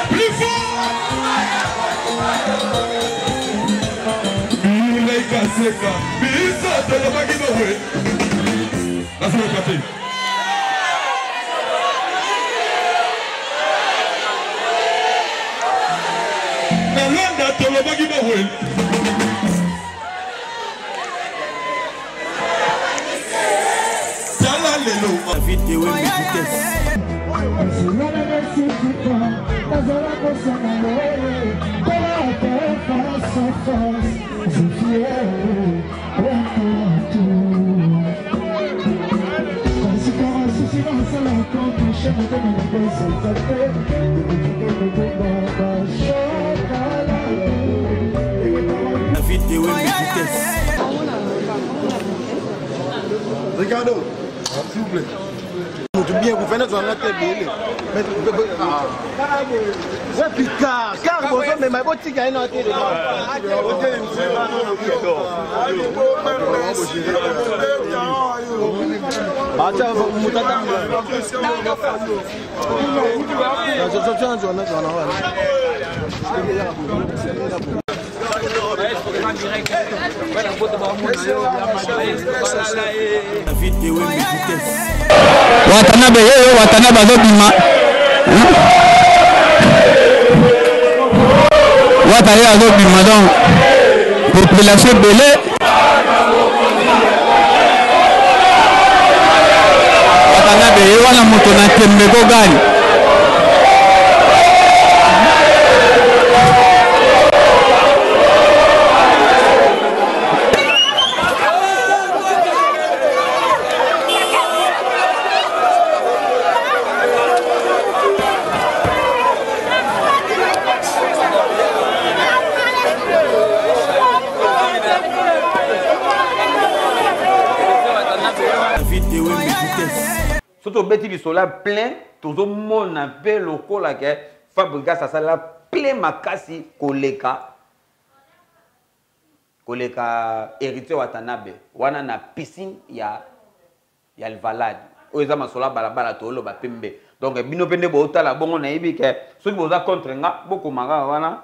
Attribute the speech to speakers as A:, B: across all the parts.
A: Plus fort. Seka, bisa tolo bagi bawe. Langsung kati. Nalanda tolo bagi bawe. Jala lelo. Vite we vitesse.
B: Ricardo, s'il vous plaît. Bien, vous faites notre tête. Ouais, Picard, car vous mais ma boutique a une entrée de
C: Watanabe yoyo Watanabe azobima Watanabe azobima donc population belé Watanabe yoyo wana moto na tembe ko gari
D: Surtout bêti du soleil plein, tout le monde appelle le col là que Fabregas ça la plein makasi koleka héritier Watanabe wana na piscine ya le valade oza masola balabala tolo ba pembe donc bino pende bo tala bongo na yibi ke soki boza contre nga boko manga wana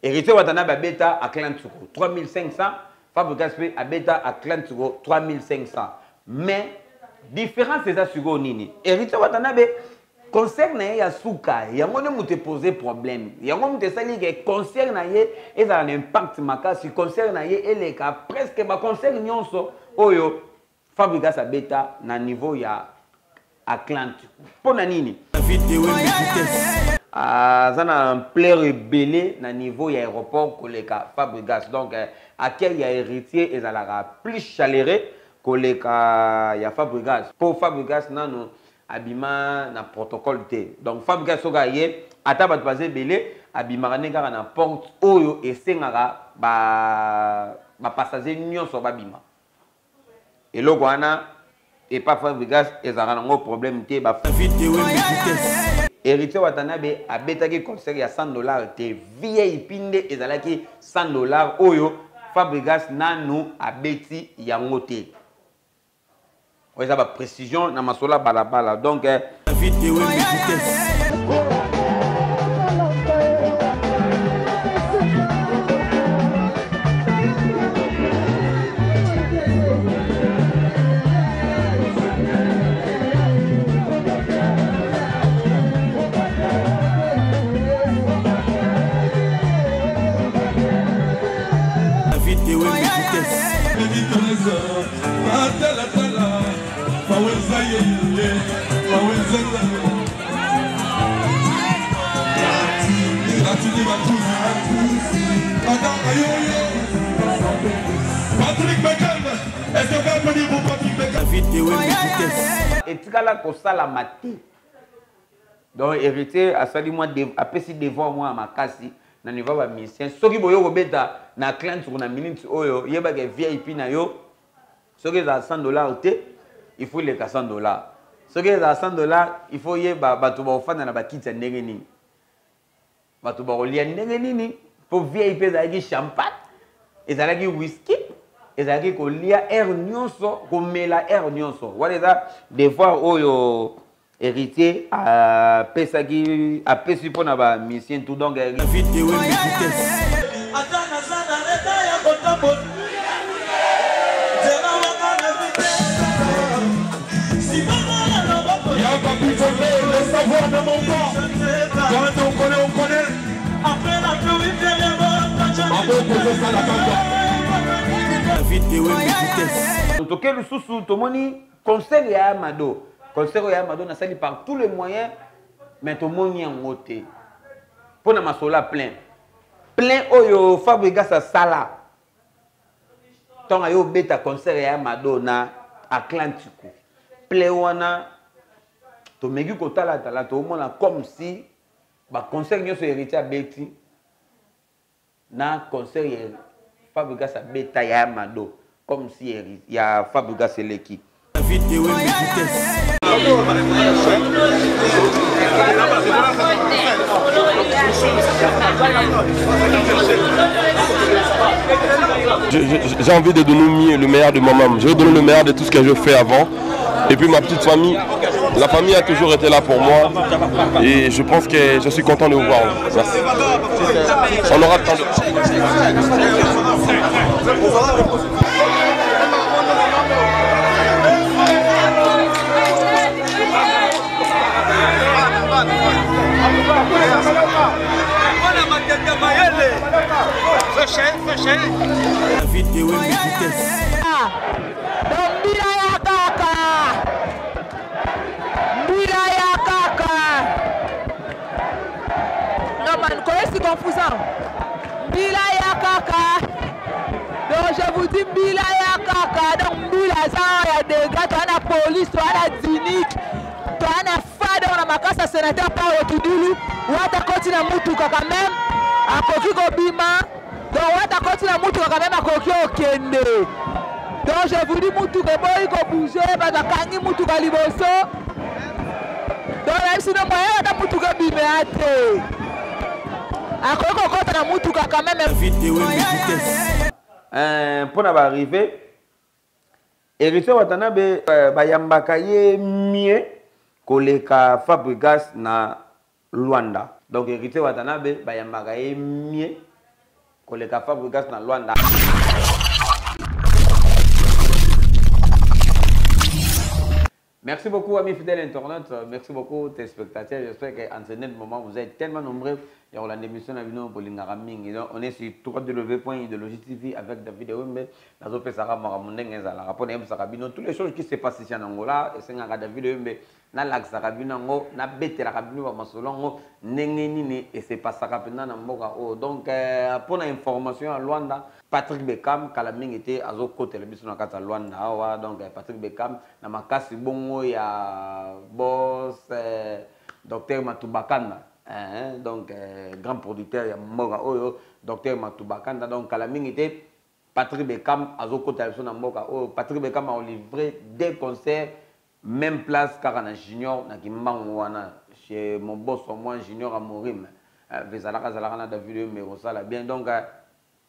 D: héritier Watanabe beta à Klantsuko 3500 Fabregas pe abeta à Klantsuko 3500 mais différence c'est ça sur nini héritier Watanabe concerne ya suka yango ne mu te poser problème yango mu te sali que concerne ye et ça a un impact makasi concerne ye eleka presque ba concerne nyonso oyo Fabregas abeta na niveau ya Atlantique pona nini zana plaire rebelle na niveau ya aéroport koleka Fabregas donc accueil ya héritier ezalaka plus chaleureux koleka ya Fabregas pour Fabregas nano abima na protocole T donc Fabregas soka ye ata bat basé belé abima neka na porte oyo esengaka ba passager nyonso babima eloko wana et pas Fabregas ezara nango problème T ba héritier Watanabe abetaki concert ya $100 te VIP pinde ezalaki $100 oyo Fabregas nanu abeti yango te. Oui, ça va précision dans ma sola balabala. Donc, vidéo et tu as la cosa la maté. Donc héritier a sali moi a pesi devant moi à ma kasi na niveau ba mission soki boyo kobeta na client sur na minute oyo yeba ke VIP na yo soki za $100 te il faut les $100 soki za $100 il faut yeba bato ba ofana na ba kitsa ndenge nini bato ba olia ndenge nini pour VIP za ki champagne ezalaki whisky ezalaki kolia air nyonso komela air nyonso wana eza des fois oyo héritier à Pesaki à Pessi pour na mission tout donc
A: vidéo et vitesse. Le savoir de mon corps. Quand on connaît. Après la pluie, la vidéo et vitesse.
D: En tout cas, le sous tout le monde conseil ya Amado. Conseil ya Amado n'a sali par tous les moyens, mais tout le monde y a moté. Pour na masola plein. Plein oyo Fabregas sa sala. Tant ayo beta conseil ya Amado na Atlantico. Plein wana to megi kotala tala to mona comme si ba conseil nyo so héritier a beti na conseil Fabregas a beta ya Amado comme si il y a Fabregas et l'équipe.
A: La vidéo et vitesse.
E: J'ai envie de donner le meilleur de moi-même. Je vais donner le meilleur de tout ce que je fais avant. Et puis ma petite famille, la famille a toujours été là pour moi. Et je pense que je suis content de vous voir. Merci. On aura le temps de...
A: La vidéo et vitesse.
F: Confusant. Bila ya kaka. Donc je vous dis Bila ya kaka. Donc Bila ça y a des gars, tu as la police, tu as la dynamique, tu as la fade, on a ma casse à sénateur par Otudulu. Ou à ta continue à Moutuka quand même. À Koki Gobima. Donc ou à ta continue à Moutuka quand même à Koki Okende. Donc je vous dis Moutuka boy ko bouger, bah ta kangi Moutuka liboso. Donc même si le moyen à ta Moutuka bimeate.
A: La vidéo et vitesse.
D: Pour arriver, héritier Watanabe bayambaka ye mieux koleka Fabregas na Luanda. Donc héritier Watanabe bayambaka ye mieux koleka Fabregas na Luanda. Merci beaucoup amis fidèles internautes, merci beaucoup téléspectateurs. J'espère qu'en ce moment vous êtes tellement nombreux. Il y a l'émission on est sur www.idéologie.tv avec David Ewembe. Toutes les choses qui se passent ici en Angola, et c'est David Ewembe. Na lac Sarabinango, na bete la cabine wa masolongo, nengenine et c'est pas Sarabina na mboka o. Donc pour l'information à Luanda, Patrick Bekam Kalaming était à Zoko télévision na kata Luanda awa. Donc Patrick Bekam na makasi bongo ya boss docteur Matubakanda. Donc grand producteur ya mboka oyo docteur Matubakanda. Donc Kalaming était Patrick Bekam à Zoko télévision na mboka o. Patrick Bekam a livré des concerts. Même place car on a junior na kimbangoana chez mon boss au moins junior à Morim vezalaka zalaka na vidéo mais ça bien donc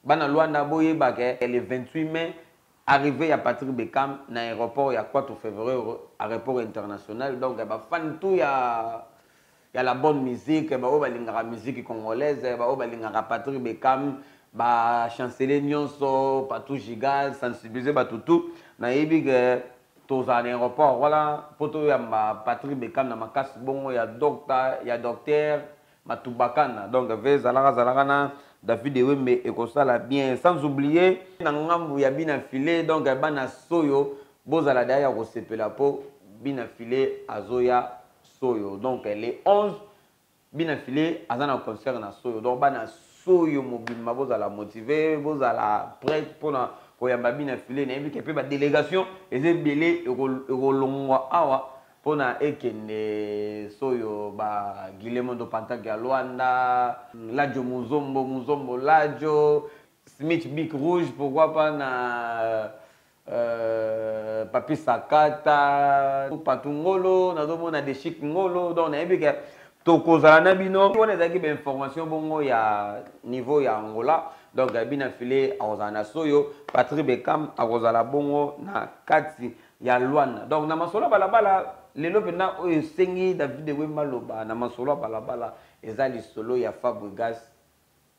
D: bana Luanda boye baké le 28 mai arrivé à Patrick Bekam na aéroport il y a 4 février aéroport international donc ba fan tout il y a la bonne musique ba o balingaka musique congolaise ba o balingaka Patrick Bekam ba chanceler nyonso Patou Giga sensibiliser ba tout na yebi tous en aéroport voilà poto ya Patrick Bekam na makasi bongo ya docteur Matubakana donc zalaka na David Ewembe ekosala bien sans oublier na ngambu ya bina filé donc bana soyo bozala daya ko sepela po bina filé azoya soyo donc les 11 bina filé azana concert na soyo donc bana soyo mobile bozala motivé bozala prêt pour na koyamba bina filé na yebike pe ba délégation ezebele ekolongwa awa pona ekende soyo ba Guillermo do Pantaki ya Luanda Lajo Muzombo Lajo Smith Big Rouge pourquoi pas na Papi Sakata Patungolo na domona de Chic Ngolo donc na yebike tokozala na bino on ezaki ba information bongo ya niveau ya Angola donc bina filé azana soyo Patrick Bekam akozala bongo na kati ya Luanda donc na masola balabala lelo pena oyo sengi David Wemba loba na masolo balabala ezali solo ya Fabregas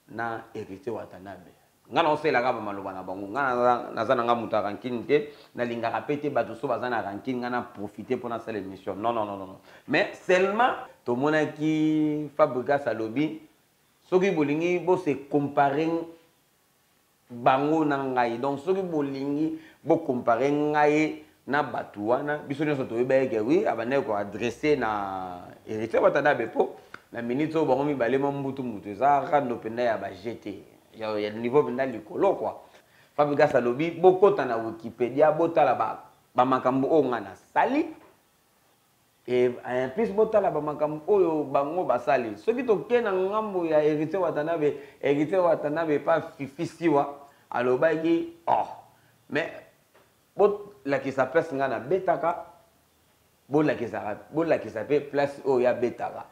D: na hérité Watanabe ngana osela ka ba maloba na bango ngana nazana nga muta ranking te na linga rapete bato so bazana ranking ngana profiter pour na cette émission non mais seulement to mona ki Fabregas alobi soki bolingi bo se comparer bango na ngai donc soki bolingi bo comparer ngai na batu wana biso nyonso toyebeke oui abane ko adresser na hérité Watanabe po na minute o bango mibale mbutu mutu eza rando penda ya ba GT ya niveau penda likolo quoi Fabregas alobi bokota na Wikipédia botala ba makambo o ngana sali et en plus botala ba makambo oyo bango basali soki tokena ngambo ya hérité Watanabe pas fifisiwa alobaki oh mais la qui s'appelle ngana betaka la qui s'appelle place oya betaka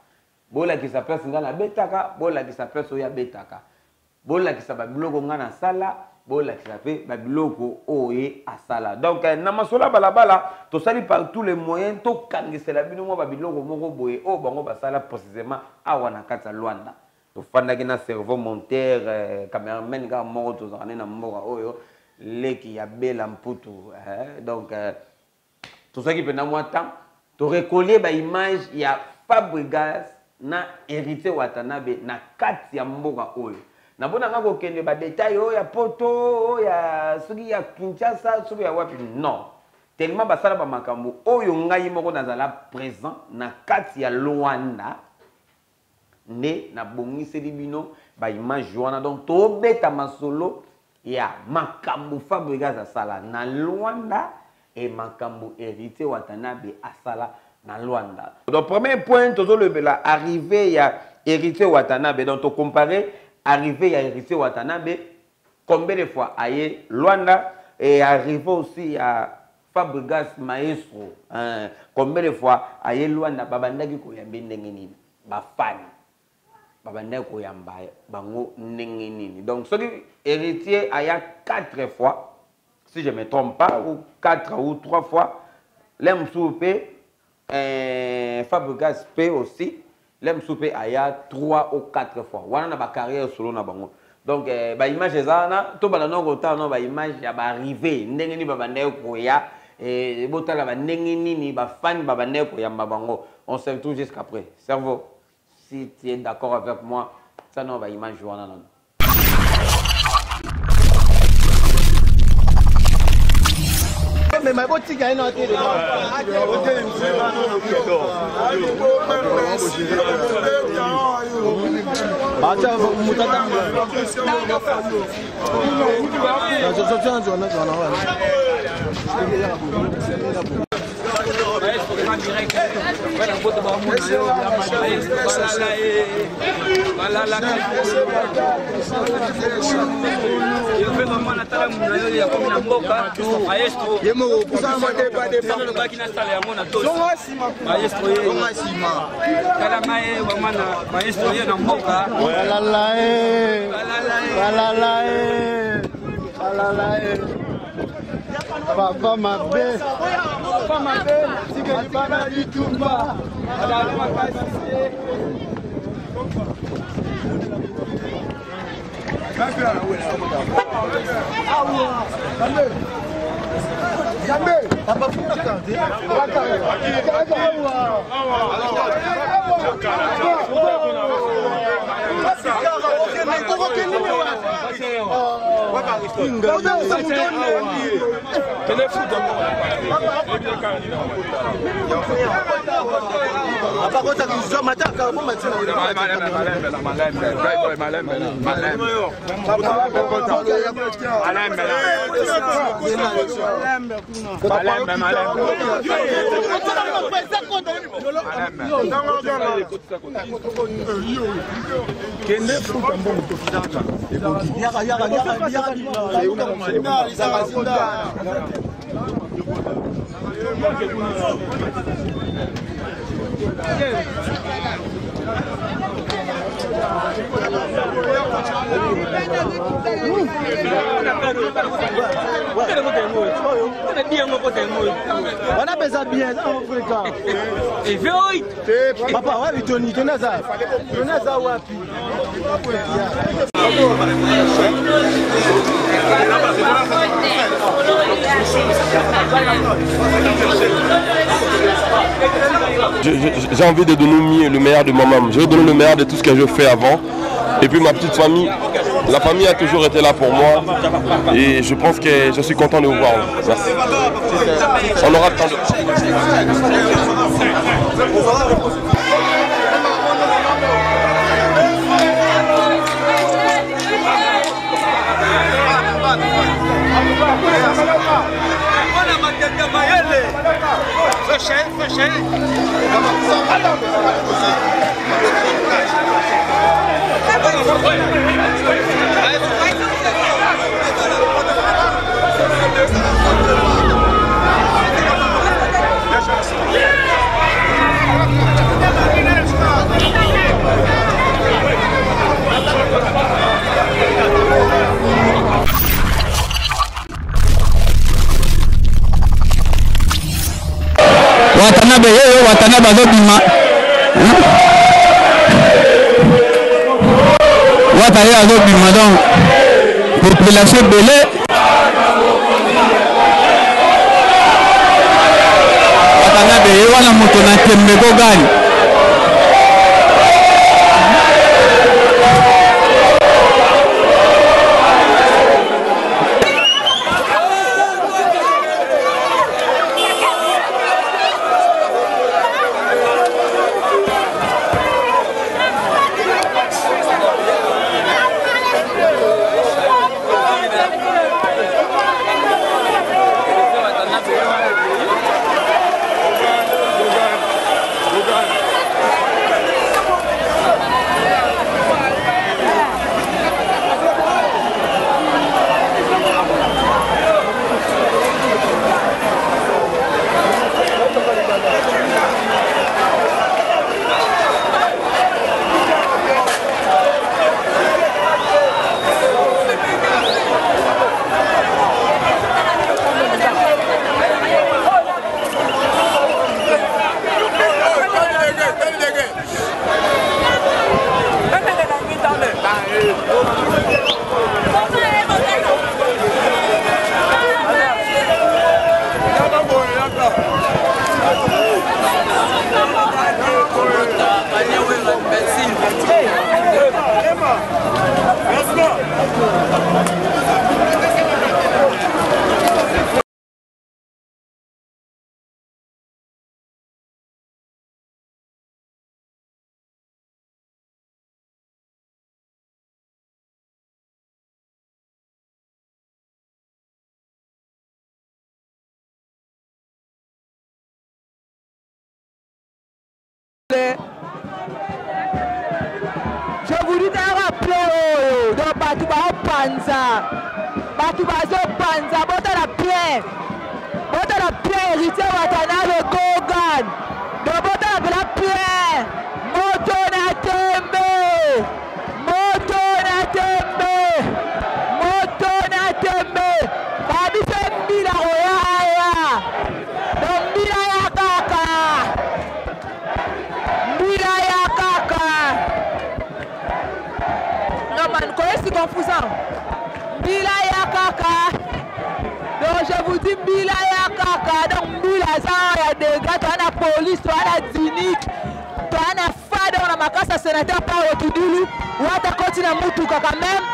D: la qui s'appelle ngana betaka la qui s'appelle oya betaka la qui s'appelle biloko ngana sala la qui s'appelle biloko oye asala donc na masola balabala to sali par tous les moyens to kangisela bino mo biloko moko boye o bango basala précisément awa na kata Luanda to fandaki na cerveau monteur cameraman ga moko to zane na mboka oyo leki ya bela mputu donc tout ça qui peut na moi temps to recoller ba image ya Fabregas na hérité Watanabe na kati ya mboka oyo na bona ngako kende ba détail oyo ya poto ya soki ya Kinshasa soki ya wapi non tellement basala ba makambo oyo ngai moko nazala présent na kati ya Luanda ne na bongiseli bino ba image wana donc to beta masolo ya makambo Fabregas asala na Luanda et makambo hérité Watanabe asala na Luanda. Donc premier point tozo lebela arrivé ya hérité Watanabe donc to comparer arrivé à hérité Watanabe combien de fois aye Luanda et arrivé aussi à Fabregas maestro combien de fois aye Luanda babandaki ko ya ndenge nini ba fan babandaki ko ya bango ndenge nini donc celui héritier aya 4 fois si je me trompe pas ou 4 ou 3 fois l'aime souper Fabregas P aussi l'aime souper aya 3 ou 4 fois wana na ba carrière solo na bango donc ba image ezana to bana nongo ta no ba image ya ba arrivé ndenge ni babandaki ko ya botala ba ndenge nini ba fan babandaki ko ya bango on se retrouve jusqu'après cerveau si tu es d'accord avec moi ça non va image wana non
B: mais ma boutique a une entrée de Papa ma belle, si que tu vas du tout bas, On a besoin bien en Afrique.
A: Et vite.
B: Papa, ouais, Tony, tu n'as ça. Tu n'as ça, ouais.
E: J'ai envie de donner le meilleur de moi-même. Je vais donner le meilleur de tout ce que je fais avant. Et puis ma petite famille, la famille a toujours été là pour moi. Et je pense que je suis content de vous voir. Merci. On aura le temps de...
C: Watanabe yeyo Watanabe azobima Watanabe azobima donc population belé Watanabe yeyo wana moto na tembe ko gari
F: Je vous dis de rappeler donc Batuba Panza, Batuba Panza, Botala Pierre, héritier Watanabe Gogan, donc Botala la Pierre, Moto Natembe, Babi Fembila Royaya, donc Mbila ya Kaka. Non, man, c'est confusant. Mbila ya Kaka. Donc, je vous dis Mbila ya Kaka. Donc, Mbila ça, il y a des gars, tu as la police, tu as la Zinik, tu as la FAD, on a ma casse à sénateur Paolo Tudulu. Ou à ta continue à Moutuka quand même,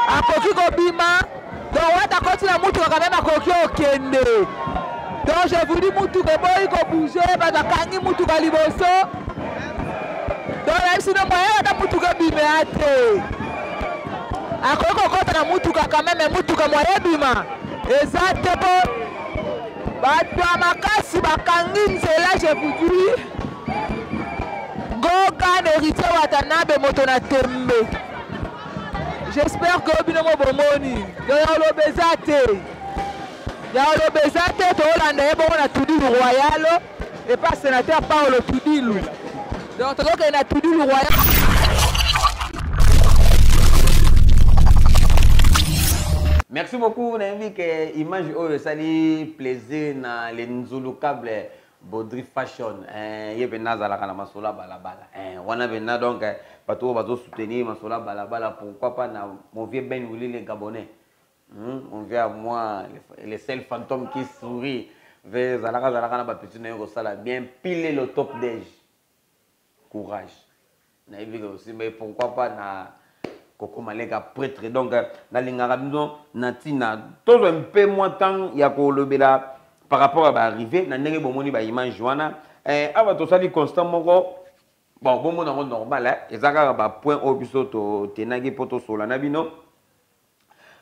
F: à Koki Gobima. Donc, ou à ta continue à Moutuka quand même, à Koki Okende. Donc, je vous dis Moutuka, il faut bouger, parce que Kangi Moutuka Liboso. Donc, même si nous moyens, on a Moutuka Bimeate. Akoko kota na Moutuka quand même, Moutuka moyen bima. Exactement. Bato makasi bakangi nzela, je vous dis. Gogan héritier Watanabe moto na tembe. J'espère que bino mo bomoni. Yo lo bezate. Ya lo bezate to Hollande ebo na Tudilu Royal et pas sénateur Paolo Tudilu. Donc to ko na Tudilu Royal.
D: Merci beaucoup. On a vu que l'image est plaisir dans les Nzulukables Baudry Fashion. Il y a une masola balabala. On a bien donc bateau va soutenir masola balabala. Pourquoi pas mon vieux Ben Willy les Gabonais. On vient à moi les seuls fantômes qui sourient vers Zalaka Zalaka na petit néo sala bien piler le top d'âge. Courage. On a vu aussi mais pourquoi pas na Koko Malega prêtre donc dans l'ingarabizo natina tout un peu moins temps ya ko lobela par rapport à arriver na ndenge bomoni ba image wana ava to sali constant moko bon bon na normal hein ezaka ba point au biso to tenagi poto sola na bino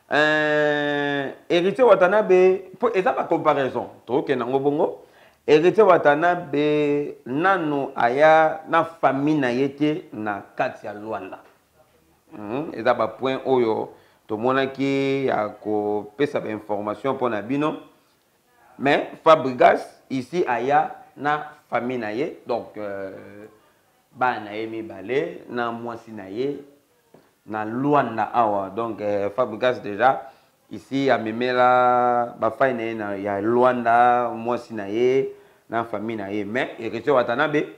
D: héritier Watanabe eza ba comparaison to ke nango bongo héritier Watanabe nano aya na famille na yete na kati ya Luanda. Et ça, point oyo tout le monde qui a pesa information pour Nabino. Mais Fabregas ici aya na famille naye donc ba naye mi balé na mwasi naye na Luanda awa donc Fabregas déjà ici a memela ba faine na ya Luanda mwasi naye na famille naye mais héritier Watanabe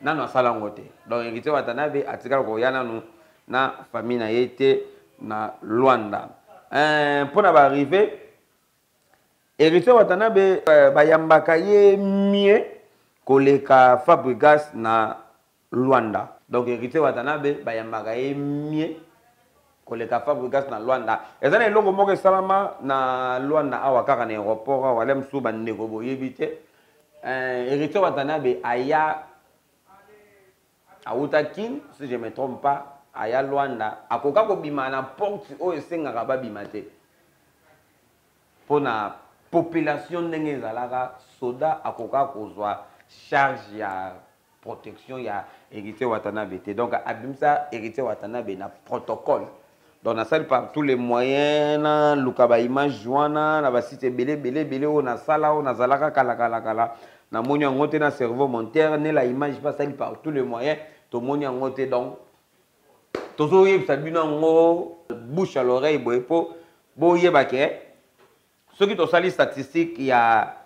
D: na no sala ngote donc héritier Watanabe atikala ko yana no na famille na yete na Luanda. Pour na ba arriver héritier Watanabe bayambaka ye mie koleka Fabregas na Luanda. Donc héritier Watanabe bayambaka ye mie koleka Fabregas na Luanda. Ezana eloko moko salama na Luanda awa kaka na aéroport wala msu bandeko boyebite. Héritier Watanabe aya Aoutakin si je me trompe pas aya Luanda akoka ko bima na porte o esengaka ba bimate pona population ndenge ezalaka soda akoka kozwa charge ya protection ya héritier Watanabe te donc abimsa héritier Watanabe na protocole donc na salle par tous les moyens na lukaba image wana na ba site belé o na sala o na zalaka kala na moni ngote na cerveau monteur ne la image pas salle par tous les moyens to moni ngote donc toujours y a bouche à l'oreille boepo boyeba ke ceux qui ont sali statistique il y a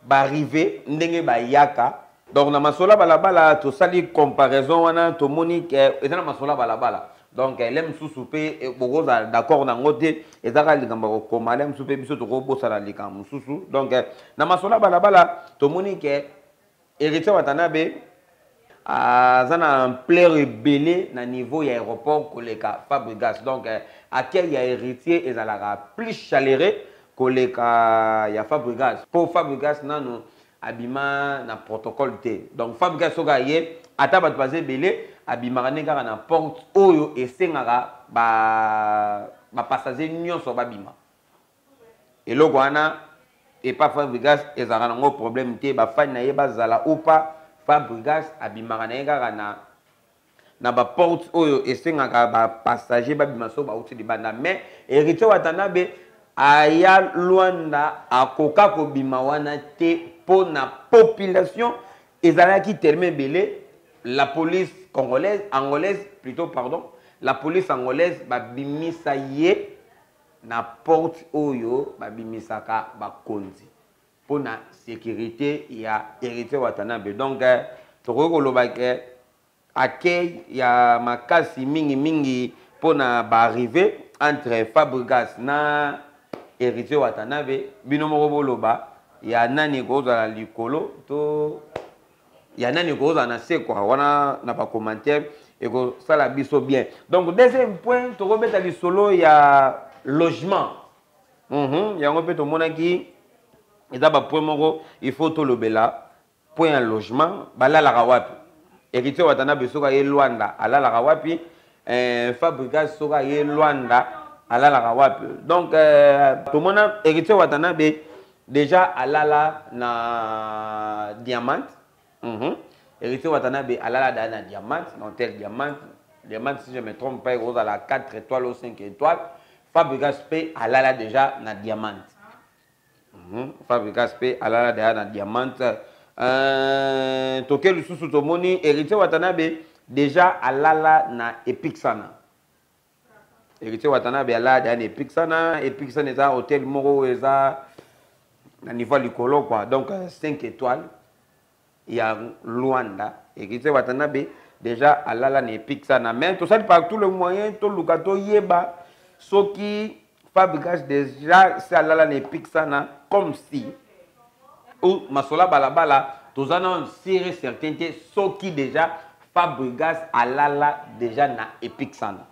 D: arrivé ndenge ba yaka donc na masola balabala to sali comparaison wana to monique et na masola balabala donc l'aime sous-soupé et beaucoup d'accord na ngote ezaka likamba ko komala sous-soupé biso to ko bosala likamba susu donc na masola balabala to monique héritier Watanabe zana un plaire belé na niveau ya aéroport koleka Fabregas donc accueil ya héritier ezalaka plus chaleureux koleka ya Fabregas pour Fabregas nano abima na protocole te donc Fabregas soka ye ata bat basé belé abima kanga na porte oyo esengaka ba passager nyonso babima eloko wana et pas Fabregas ezalaka nango problème te ba fan na ye bazala ou pas Fabregas abimaka na yeka na ba porte oyo esengaka ba passager ba bimaso ba uti libanda mais héritier Watanabe aya Luanda akoka ko bima wana te pour na population ezalaki tellement belé la police angolaise plutôt pardon la police angolaise ba bimisa ye na porte oyo ba bimisaka ba konzi pour la sécurité, il y a héritier Watanabe. Donc, accueil, il y a ma casse mingi pour arriver entre Fabregas na héritier Watanabe. Binomoro loba, il y a nani goza likolo, il y a nani goza na se quoi, wana na pas commentaire et que ça la biso bien. Donc, deuxième point, tu remets à solo, il y a logement. Il y a un peu de monde qui et d'abord point moko il faut tout le bela point un logement bala la rawapi héritier Watanabe soka ye Luanda ala la rawapi Fabregas soka ye Luanda ala la rawapi donc tout le monde héritier Watanabe déjà ala na diamant héritier Watanabe ala la na diamant non tel diamant si je me trompe pas gros à la 4 étoiles ou 5 étoiles Fabregas paye ala déjà na diamant. Fabregas pe alala de na diamant toke le sous tomoni héritier Watanabe déjà alala na Epic Sana héritier Watanabe ala da ne Pixana et Pixana eza hôtel moko eza na niveau likolo quoi. Donc 5 étoiles. Il y a Luanda héritier Watanabe déjà alala ne Pixana mais tout ça par tous les moyens tout lukato yeba soki Fabregas déjà c'est alala ne Pixana comme si ou masola balabala tous en série certainté soki déjà Fabregas alala déjà na Pixana.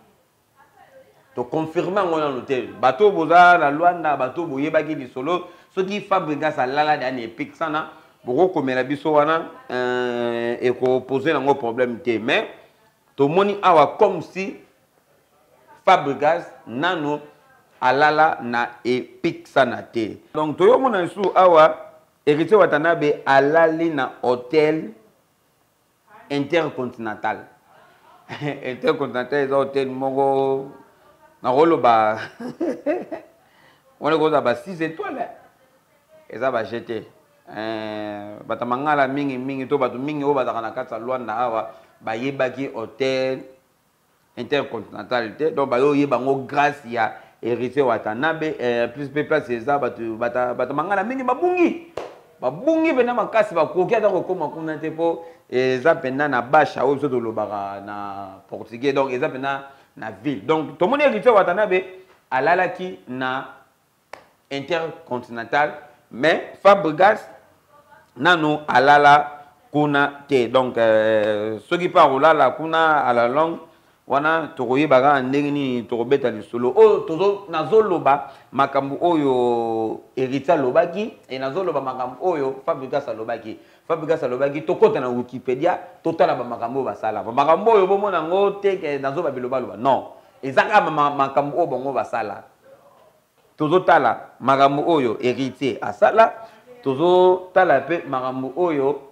D: To confirmer on a noté bateau boza la Luanda bateau boyeba ki solo soki Fabregas alala da na Pixana boko komela biso wana et ko poser un problème té mais to moni awa comme si Fabregas nano alala na Pixana té. Donc to yo mona sou awa héritier Watanabe alali na hôtel intercontinental. Intercontinental est un hôtel moko na roloba. On est comme ça 6 étoiles. Et ça va jeter. Batamangala mingi to batu mingi o bataka kata Luanda awa ba yebaki hôtel intercontinental té. Donc ba yo yebango grâce ya héritier Watanabe plus place ça batamangala mingi babungi bena makasi bakoki ata kokoma kuna te po eza pena na basha oyo to lobaka na portugais donc eza pena na ville donc to moni héritier Watanabe alalaki na intercontinental mais Fabregas nano alala kuna te donc soki pa olala kuna à la longue wana tokoye baga ndenge ni tokobeta lisolo o tozo nazoloba makambu oyo héritier lobaki et nazoloba makambu oyo Fabregas lobaki tokota na Wikipédia totala ba makambu basala ba makambu oyo bomona ngo te ke nazoba biloba loba non ezaka makambu oyo bongo basala tozo tala makambu oyo héritier asala tozo tala pe makambu oyo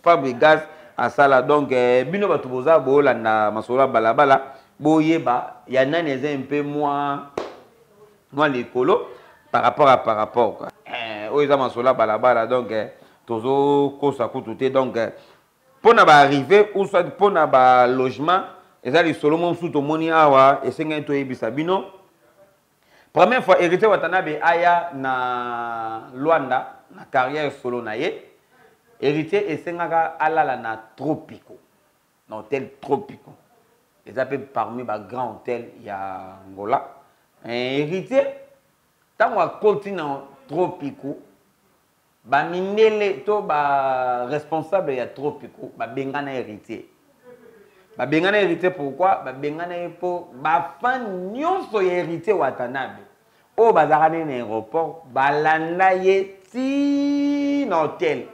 D: Fabregas asala donc bino batu boza bolanda masola balabala boyeba ya nani eza un peu moins l'écolo par rapport quoi oyo eza masola balabala donc tozo kosa kututé donc pona ba arriver ou soit pona ba logement eza li solo mon sous to moni awa esenga to yebisa bino première fois héritier Watanabe aya na Luanda na carrière solo na ye héritier esengaka alala na Tropico na hôtel Tropico ils appellent parmi les grands hôtels il y a Angola héritier tant qu'on continue Tropico ba minele to ba responsable ya Tropico ba bengana héritier pourquoi ba bengana po ba fan nyonso héritier Watanabe o bazakane na aéroport balanda ye ti na hôtel.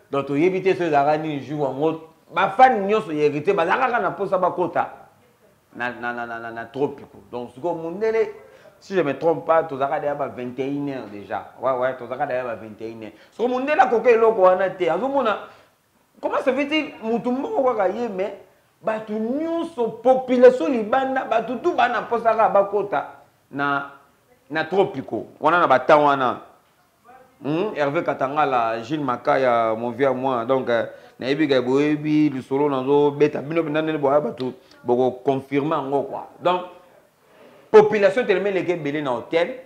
D: Donc, tu évites ce garani jour en mode. Ma fan nyonso hérité, ma zaka na posa ba kota. Na Tropico. Donc, ce qu'on si je ne me trompe pas, tu zaka derrière 21h déjà. Ouais, tu zaka derrière 21h. Ce qu'on là coquet loko wana te. Comment ça fait-il mutumbo ko ka ye mais ba tu nyonso population libanda ba tout bana posa ba kota na Tropico. Wana na bata wana. Hervé Katangala, Gilles Makaya, mon vieux moi, donc Naibi Gaboebi, du solo dans beta, bino benane boya batu, boko confirmer en quoi. Donc population tellement les belé na hôtel,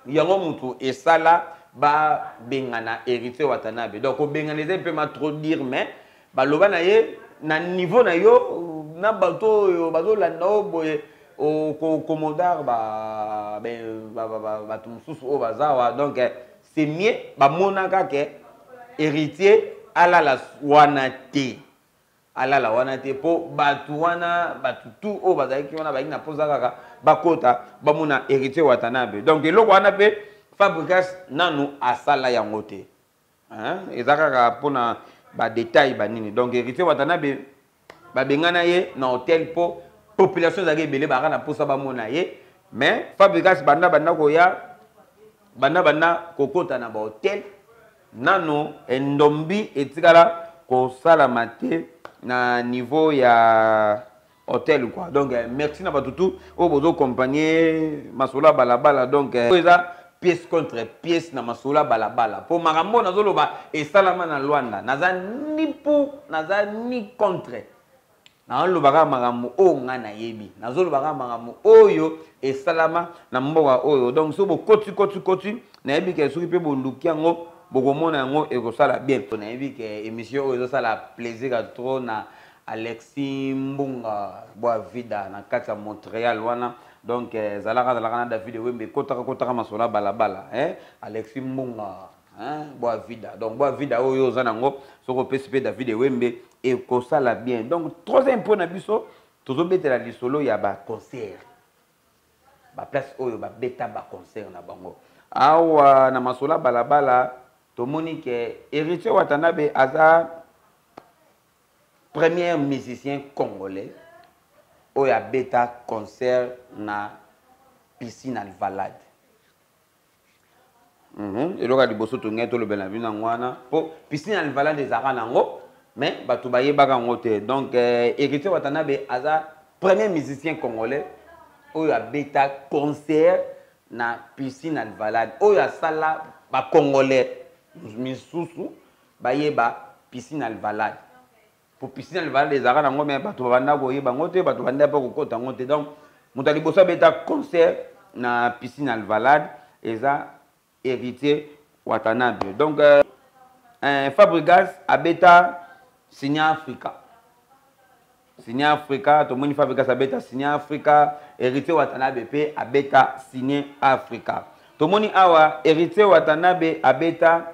D: yango mutu et ça là ba bengana héritier Watanabe. Donc o bengana un peu ma trop dire mais ba loba na ye na niveau na yo na bato yo bazo la no boye au commandant ba tout sous au bazar donc c'est mieux ba monaka ke héritier alala wanate po batu wana batu tout o bazaki wana ba ina poza kaka bakota ba mona héritier Watanabe donc eloko wana pe Fabregas nanu asala yango te hein ezaka pona ba détail ba nini donc héritier Watanabe ba bengana ye na hôtel po population zaki belé ba na posa ba mona ye mais Fabregas banda ko ya banda kokota na ba hôtel nano endombi etikala ko sala mate na niveau ya hôtel quoi donc merci na batutu o bozo accompagner masola balabala donc eza pièce contre pièce na masola balabala po makambo nazoloba esalama na Luanda naza ni pour naza ni contre na lobaka makambo o nga na yebi nazo lobaka makambo oyo esalama na mboka oyo donc so bo koti na yebi ke soki pe bonduki yango bokomona yango ekosala bien na yebi ke émission oyo ezosala plaisir à trop na Alexis Mbunga boa vida na kati ya Montréal wana donc zalaka na David Wembe kotaka masola balabala Alexis Mbunga boa vida donc boa vida oyo zanango soko PCP David Wembe et kosala bien donc troisième point na biso tozobetela lisolo ya ba concert ba place oyo ba beta ba concert na bango awa na masola balabala tomoni ke Héritier Watanabe aza premier musicien congolais oyo beta concert na piscine Alvalade. Et donc, il bosso tonga to le benavina ngwana po piscine Alvalade ezaka nango mais batu baye baka ngote donc Héritier Watanabe aza premier musicien congolais oyo beta concert na piscine Alvalade oyo sala ba congolais misusu baye ba piscine Alvalade pour piscine Alvalade ezaka nango mais batu banda ko yeba ngote batu banda pa ko kota ngote donc mutali bosso beta concert na piscine Alvalade eza Héritier Watanabe. Donc, Fabregas abeta signé Africa. Signé Africa, tout le monde Fabregas abeta signé Africa. Héritier Watanabe pe abeta signé Africa. Tout le monde awa Héritier Watanabe abeta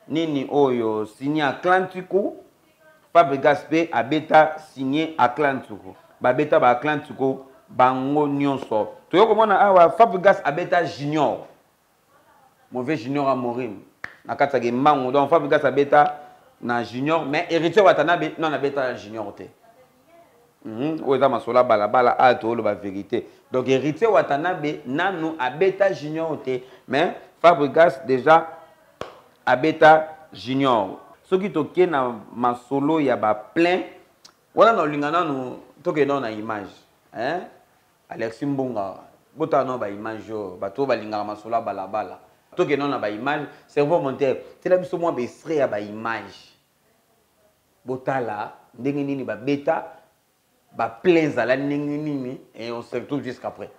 D: nini oyo signé Atlantico. Fabregas pe abeta signé Atlantico. Babeta ba Atlantico bango nyonso. Tu vois comment awa Fabregas abeta junior. Mauvais junior à mourir. Na katage mango donc Fabregas abeta na junior mais Héritier Watanabe non abeta junior te. Oza masola balabala alto lo ba vérité. Donc Héritier Watanabe nanu abeta junior te mais Fabregas déjà abeta junior. Soki toke na masolo ya ba plein wana no lingana no toke no na image. Alexis Mbunga bota no ba image bato balinga masola balabala to ke non na ba image cerveau monteur c'est la biso mo ba extrait ya ba image botala ndenge nini ba beta ba plein zala ndenge nini et on se retrouve jusqu'après.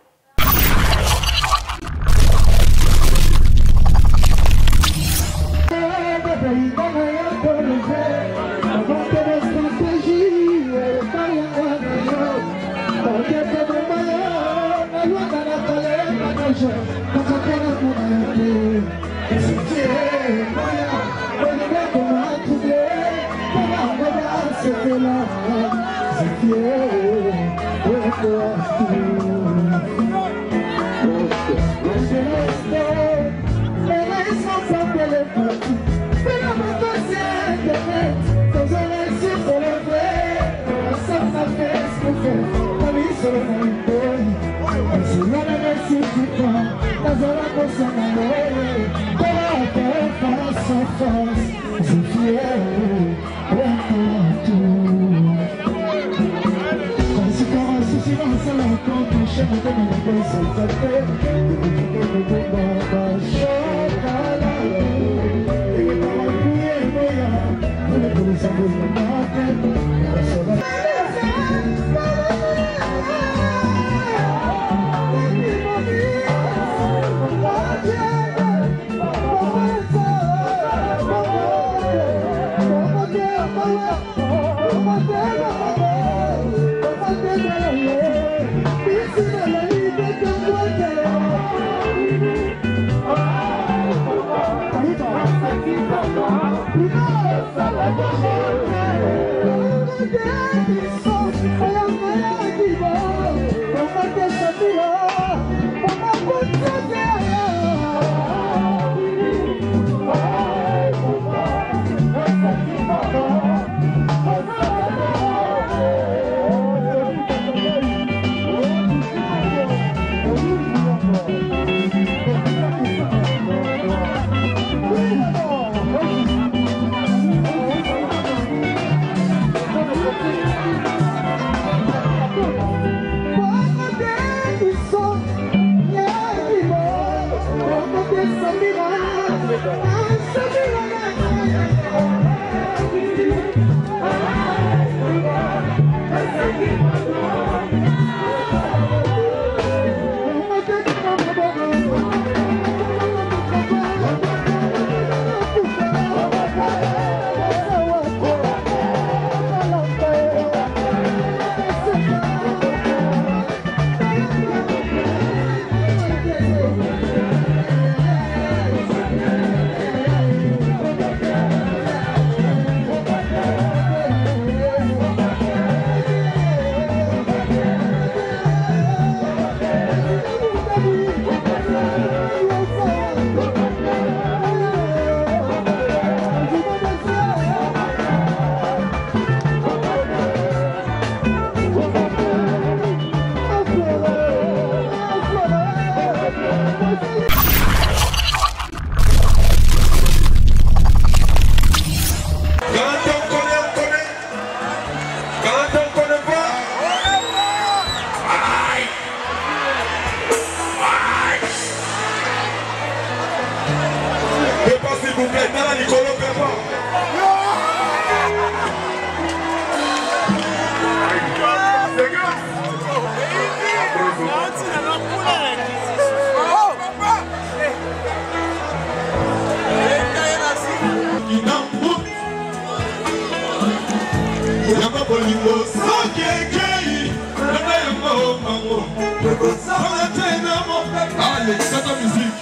A: Allez, c'est ta musique.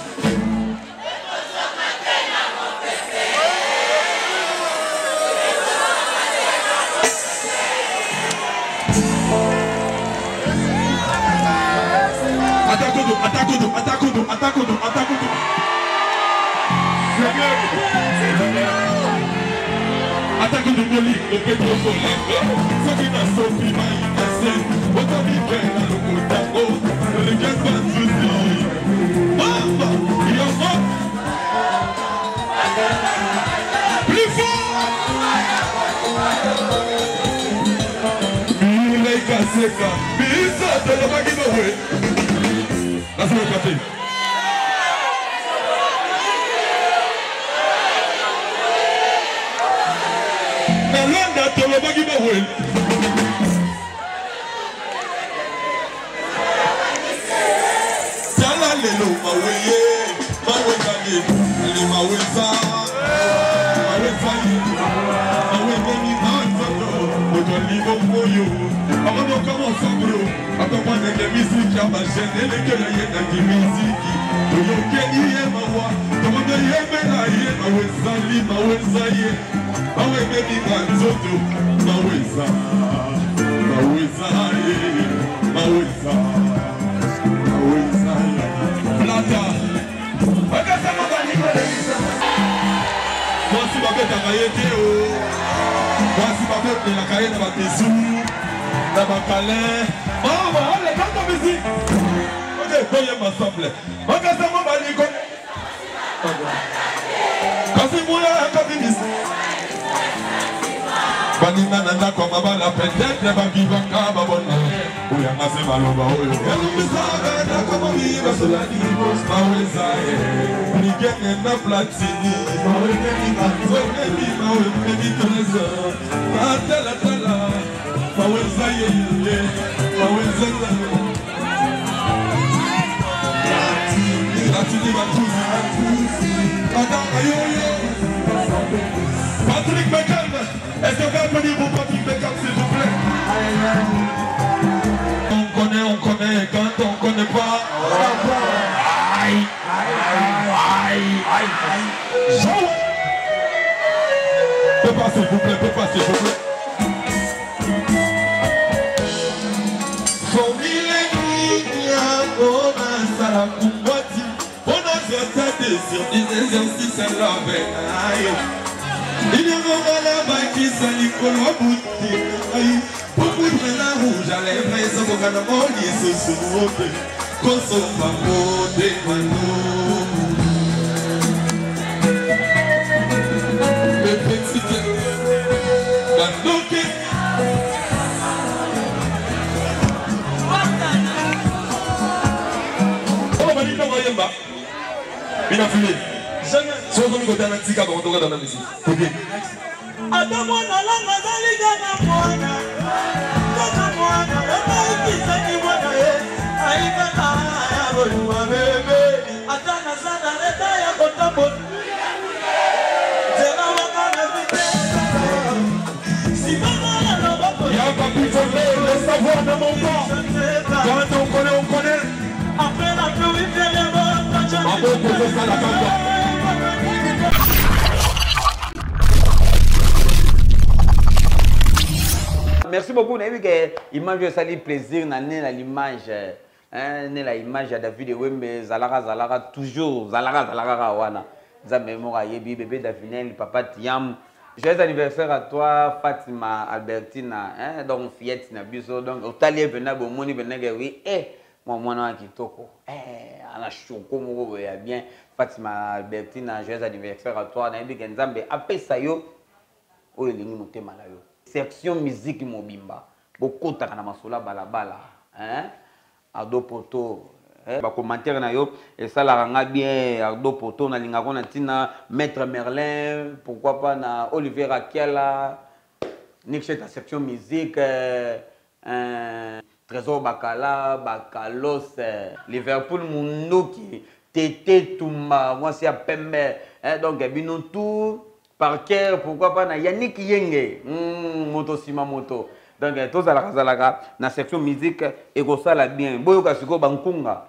A: Attaque. Attaque de Moli, le pétro soleil. Ce qui n'a sauté, m'a cassé. Autant vivre dans le Motango, le gaz pas de soucis. Maman, il y a quoi? Plus fort! Il est cassé, mais il sort de la baguette de Wé. Là, c'est le café. Le baggy Mawel. Tala lelo maweye, mawezanye, le maweza, mawezani nanzoto, otolivo moyo. Avant de commencer bro, accompagner les musiques à ma chaîne et les gueules à la musique. Toyo keni mawa, tomono yemela ye mawezali mawezaye. Awe baby manzoto, maweza, plata. Agasa mabani kolisa. Voici ma bête à Kayete, voici ma bête de la Kayete na Batesu, na Bakalin. Maman, allez, dans ta musique. Ok, voyez m'ensemble. Agasa mabani kolisa. Kasi mouya, kasi misi. Banina nanda kwa mabala peut-être va vivre kaba bona oya ngase maloba oyo elumbisaga na kwa mabiba sola dimos maweza nigene na platini maweza ni mazoe ni maweza ni toneza atala tala maweza yeye maweza platini batuzi adama yoyo Patrick Beckham. Est-ce que vous pouvez vous Patrick Beckham s'il vous plaît? On connaît, quand on connaît pas. Aïe. Peut pas s'il vous plaît, Formule on a ça la combattu. On a fait sur des exercices à la veille. Il y a un là-bas qui s'allie pour le bout. Beaucoup de la rouge à lèvres, ils sont au canapé, ils se sont consomme pas des manos. Le petit Bandoke. Oh, Manita Mayemba. Bien affilé. Si on côté un petit cabot, on dans la musique. Ok. Il y a pas plus de le savoir dans mon corps. Quand on connaît. Après la pluie, il vient les
D: Merci beaucoup. On a vu que l'image ça dit plaisir, l'image, l'image de David Wembe, Zalara, toujours Zalara, wana. Zamémora Yebi, bébé Davinel, papa Tiam. Joyeux anniversaire à toi, Fatima Albertina, donc fillette Nabuso, donc au talier venable au moni venable, oui, moi qui toko, ana choko mo bien, Fatima Albertina, joyeux anniversaire à toi, Nabi Genzambe, après ça yo, oh il est monté malayo. Section musique mobimba, beaucoup de masola balabala, Ardo Poto, ba commentaire na yo, et ça la ranga bien, Ardo Poto, na lingako na tina, Maître Merlin, pourquoi pas na Olivier Rakiela, Nick ta section musique, Trésor Bakala, Bakalos, Liverpool Munoki, Tété Toumba, moi c'est à Pembe, donc Binotou. Par cœur, pourquoi pas na Yannick Yenge, Moto Sima Moto. Donc tous zalaka na section musique et ko sala bien boyo ka siko bankunga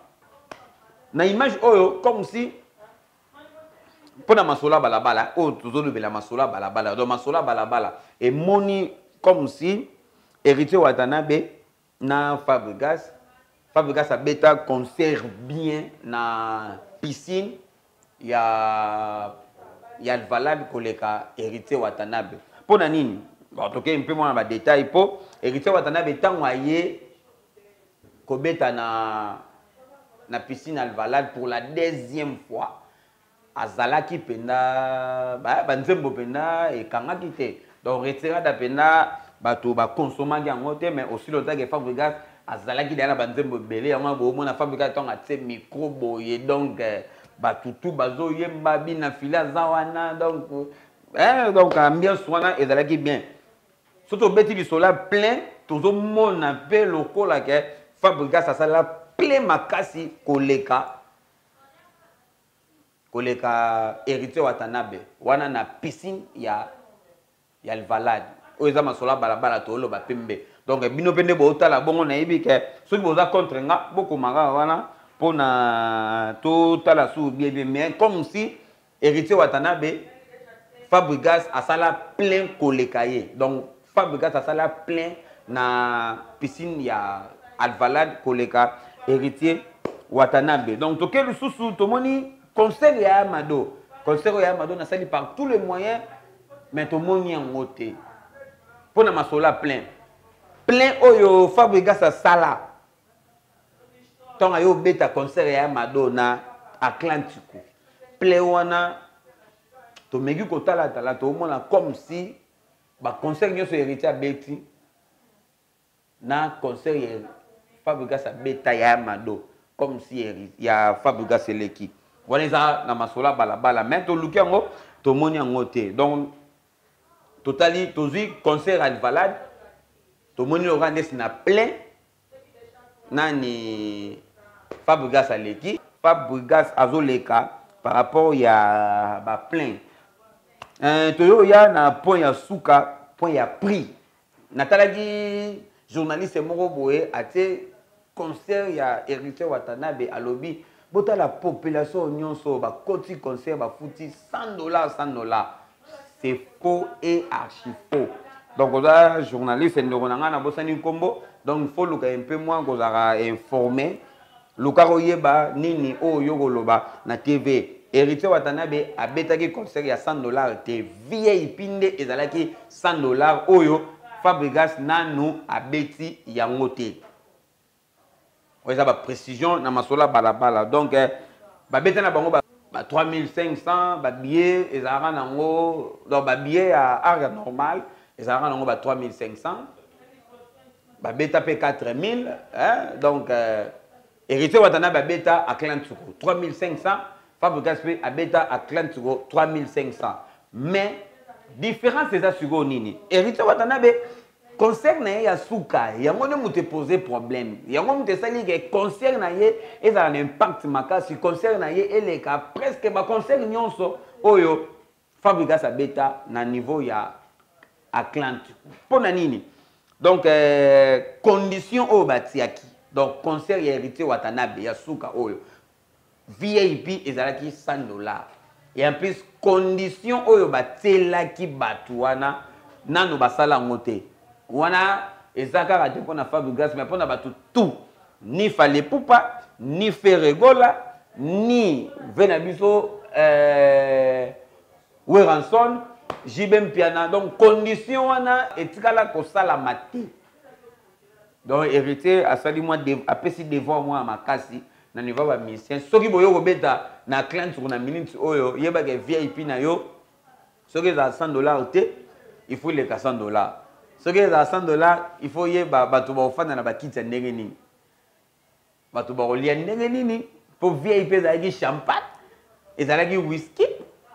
D: na image oyo comme si pona masola balabala o tozolo bela masola balabala donc masola balabala et moni comme si héritier Watanabe na Fabregas a beta concert bien na piscine ya le valable koleka héritier Watanabe pona nini bon toke un peu moins ba détail po héritier Watanabe tango aye ko beta na piscine al valable pour la deuxième fois azalaki penda ba nzembo penda e kangaki te donc retirada penda bato ba consommer yango te mais aussi longtemps que Fabregas azalaki dana ba nzembo belé yango bo mona Fabregas tonga te micro boye donc bato tout bazo yemba bina fila zawana donc ambiance wana ezalaki bien surtout beti bisola plein tozo mona pe lokola ke Fabregas asala plein makasi koleka héritier Watanabe wana na piscine ya le valade oza masola balabala tolo ba pembe donc bino pende bo tala bongo na yebi ke soki boza contre nga boko manga wana pona to tala sou bien bien mais comme si héritier Watanabe Fabregas asala plein kolekaye donc Fabregas asala plein na piscine ya al valade koleka héritier Watanabe donc to kelu susu to moni concert ya Amado na sali par tous les moyens mais tout le monde en moté pour na masola plein oyo Fabregas a sala tant ayo beta concert ya Amado na Atlantico plein wana to megi ko tala to mona comme si ba concert nyo so héritier beti na concert ya Fabregas a beta ya Amado comme si ya Fabregas eleki voilà na masola balabala mais to luki yango to moni yango te donc totali tozi concert à valade to moni lo randes na plein nani Fabregas aleki Fabregas azoleka par rapport ya ba plein to yo ya na point ya suka point ya prix natalaki journaliste moko boye ate concert ya héritier Watanabe alobi bota la population nyonso ba koti concert ba fouti $100 c'est faux et archi faux donc oza journaliste ndeko nanga na bosani kombo donc faut luka un peu moins kozara informé luka koyeba nini o yokoloba na TV héritier Watanabe abetaki concert ya $100 te VIP nde ezalaki $100 oyo Fabregas nanu abeti yango te oza ba précision na masola balabala donc ba betana bango ba 3500 ba billet ezalaka nango donc ba billet à arga normal ezalaka nango ba 3500 ba beta pe 4000 hein donc héritier Watanabe ba beta à Atlantico 3500 Fabregas pe a beta à Atlantico 3500 mais différence c'est ça sur nini héritier Watanabe concert na ya suka yango ne mu te poser problème yango mu te sali ke concert na ye eza un impact makasi concert na ye eleka presque ba concert nyonso oyo Fabregas a beta na niveau ya Atlantico pona nini donc condition o batiaki donc concert ya héritier Watanabe ya suka oyo VIP ezalaki $100 et en plus condition oyo batelaki batuana nano basala ngote wana ezaka te pona Fabregas mais pona batu tout ni fallait poupa ni Ferregola ni Venabiso Weranson Jibem Piana donc condition wana etikala ko sala mati donc héritier asali moi apesi devant moi makasi na niveau ba musicien soki boyo ko beta na client sur na minute oyo yeba ke VIP na yo soki za $100 te il faut les $100 ce qui est à $100 il faut y bato ba ofana na bakiti ndenge nini bato ba olia ndenge nini pour VIP ezalaki champagne ezalaki whisky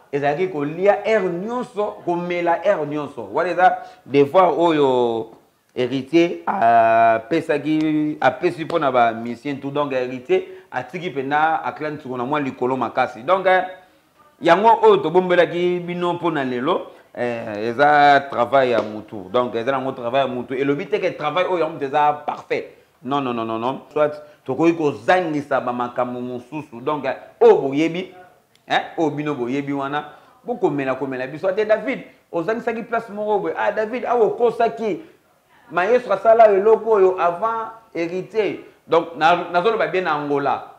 D: ezalaki kolia air nyonso komela air nyonso wana des fois oyo héritier a pesi pona ba musicien tout donc héritier atiki pena Atlantico na mwa likolo makasi donc yango oyo tobombelaki bino pona lelo ils ont travail à Moutou. Donc, ils ont un travail à Moutou. Et le but est que le travail est déjà parfait. Non, non, non, non, non. Soit, tu peux que zangi ça bamakamu mususu. Donc, oh boyebi, oh bino boyebi wana. Beaucoup mela biso. David, aux zangi ça qui place mon ah David, ah au kosaki. Maestro ça là le loco avant hérité. Donc, nazolo ba bien Angola,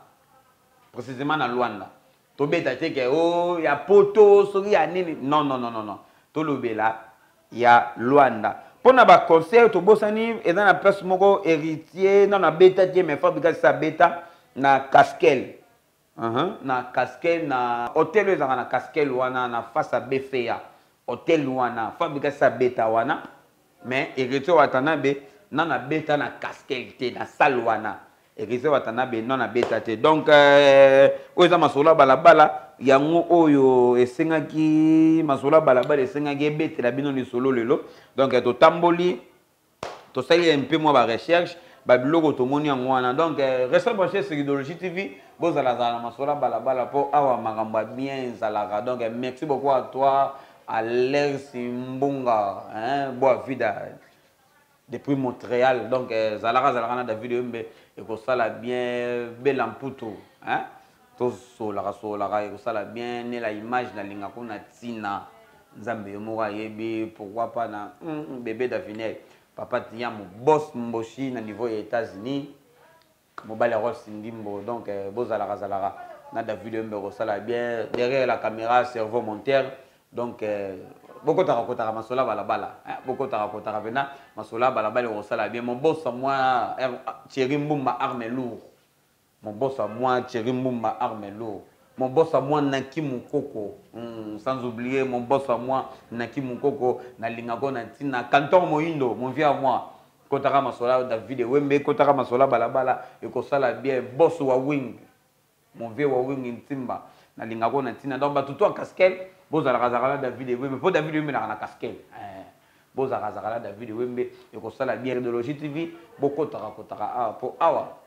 D: précisément dans Luanda. To beta te que oh ya poto sori ya nini. Non, non, non, non, non. To lobela ya Luanda. Pour na ba conseil to bosani et dans la place moko héritier dans la beta tie mais fabriquer sa beta na Casquel. Na Casquel na hôtel ezanga na Casquel wana na face à Befea. Hôtel wana fabriquer sa beta wana mais héritier watanabe na beta na Casquel te na salle wana. Héritier watanabe na beta te. Donc oza masola balabala yango oyo esengaki masola balabala esengaki bete la bino ni solo lelo. Donc to tamboli to sali un peu moi ba recherche ba biloko to moni yango wana. Donc restez branchés sur Idéologie TV bozala za masola balabala po awa makambo bien zalaka. Donc merci beaucoup à toi Alain Simbunga boa vida depuis Montréal. Donc zalaka na David Mbe et ko sala bien belamputo to solara et ko sala bien ne la image na linga ko na tina nzambe moko yebi pourquoi pas na bébé Davinel papa tia mo boss mboshi na niveau des États-Unis mobile Ross Ndimbo. Donc bozala na David Mbe ko sala bien derrière la caméra cerveau monteur. Donc beaucoup de masola balabala beaucoup de vena masola balabala ko sala bien mon boss moi Thierry Mbumba arme lourd. Mon boss à moi Thierry Mbumba arme lourd. Mon boss à moi Naki Mukoko, sans oublier mon boss à moi Naki Mukoko na lingago na tina Canton Moindo, mon vieux à moi kotaka masola David Wembe kotaka masola balabala et ko sala bien boss wa wing mon vieux wa wing intimba na lingago na tina donc batuto en casquette bozala kazakala David Wembe po David Wembe na casquette bozala kazakala David Wembe et ko sala bien Idéologie TV boko kotaka po awa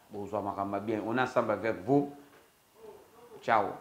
D: bonsoir makamba bien on est ensemble avec vous. Ciao.